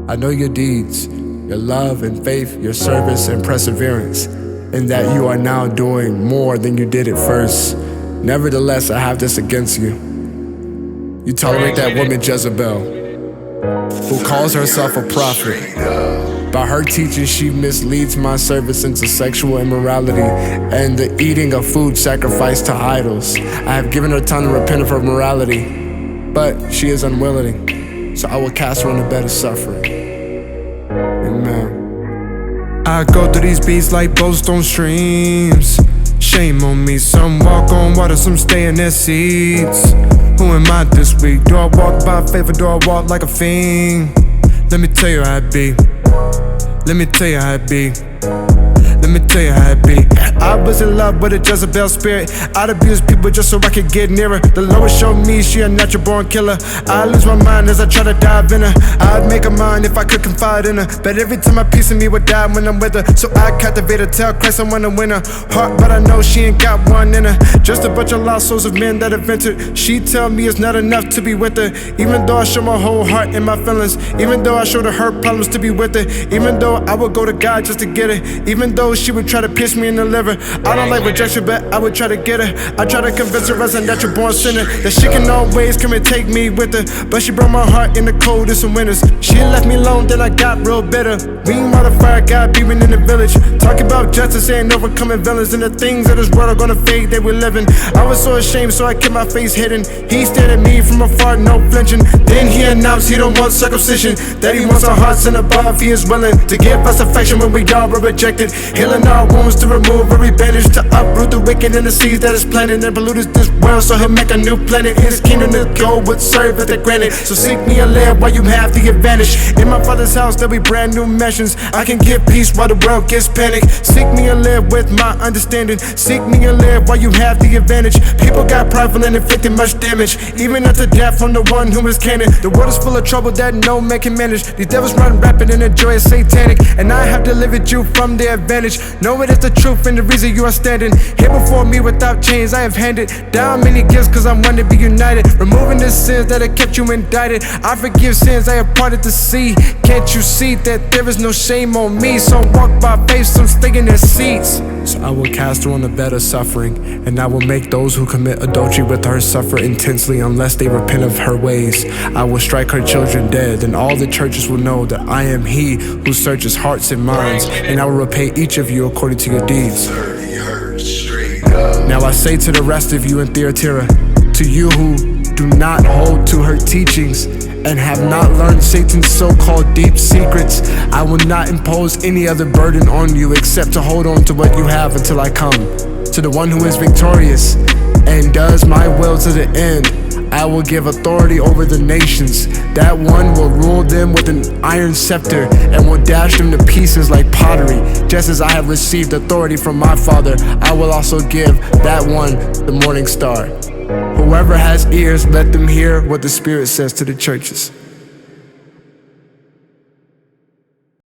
I know your deeds, your love and faith, your service and perseverance, and that you are now doing more than you did at first. Nevertheless, I have this against you. You tolerate that woman Jezebel, who calls herself a prophet. By her teaching, she misleads my servants into sexual immorality and the eating of food sacrificed to idols. I have given her time to repent of her morality, but she is unwilling, so I will cast her on the bed of suffering. Amen. I go through these beats like Bowstone streams. Shame on me, some walk on water, some stay in their seats. Who am I this week? Do I walk by faith or do I walk like a fiend? Let me tell you how it be. Let me tell you how it be. Let me tell you how it be. I was in love with a Jezebel spirit. I'd abuse people just so I could get nearer. The Lord showed me she a natural born killer. I lose my mind as I try to dive in her. I'd make her mine if I could confide in her, but every time a piece of me would die when I'm with her. So I captivate her, tell Christ I wanna win her heart, but I know she ain't got one in her. Just a bunch of lost souls of men that have entered. She tell me it's not enough to be with her, even though I show my whole heart and my feelings. Even though I showed her her problems to be with her. Even though I would go to God just to get her. Even though she would try to pierce me in the liver. I don't like rejection, but I would try to get her. I try to convince her as a natural born sinner that she can always come and take me with her. But she broke my heart in the coldest of winters. She left me alone, then I got real bitter. Meanwhile, the fire God beaming in the village. Talking about justice and overcoming villains, and the things of this world are gonna fade, they were living. I was so ashamed, so I kept my face hidden. He stared at me from afar, no flinching. Then he announced he don't want circumcision, that he wants our hearts and above. He is willing to give us affection when we all were rejected, healing our wounds to remove every bandage, to uproot the wicked and the seeds that is planted and polluted this world, so he'll make a new planet. His kingdom to go would serve at the granted. So seek me and live while you have the advantage. In my Father's house there'll be brand new mansions. I can give peace while the world gets panicked. Seek me and live with my understanding. Seek me and live while you have the advantage. People got prideful and inflicted much damage, even after death from the one who is canon. The world is full of trouble that no man can manage. These devils run rapid and the joy is satanic, and I have delivered you from their advantage. Know it is the truth and the reason you are standing here before me without chains. I have handed down many gifts cause I'm one to be united, removing the sins that have kept you indicted. I forgive sins I have parted the sea. Can't you see that there is no shame on me? Some walk by faith, some stay in their seats. So I will cast her on the bed of suffering, and I will make those who commit adultery with her suffer intensely unless they repent of her ways. I will strike her children dead, and all the churches will know that I am he who searches hearts and minds, and I will repay each of you according to your deeds. Now I say to the rest of you in Thyatira, to you who do not hold to her teachings and have not learned Satan's so-called deep secrets, I will not impose any other burden on you except to hold on to what you have until I come. To the one who is victorious and does my will to the end, I will give authority over the nations. That one will rule them with an iron scepter and will dash them to pieces like pottery. Just as I have received authority from my Father, I will also give that one the morning star. Whoever has ears, let them hear what the Spirit says to the churches.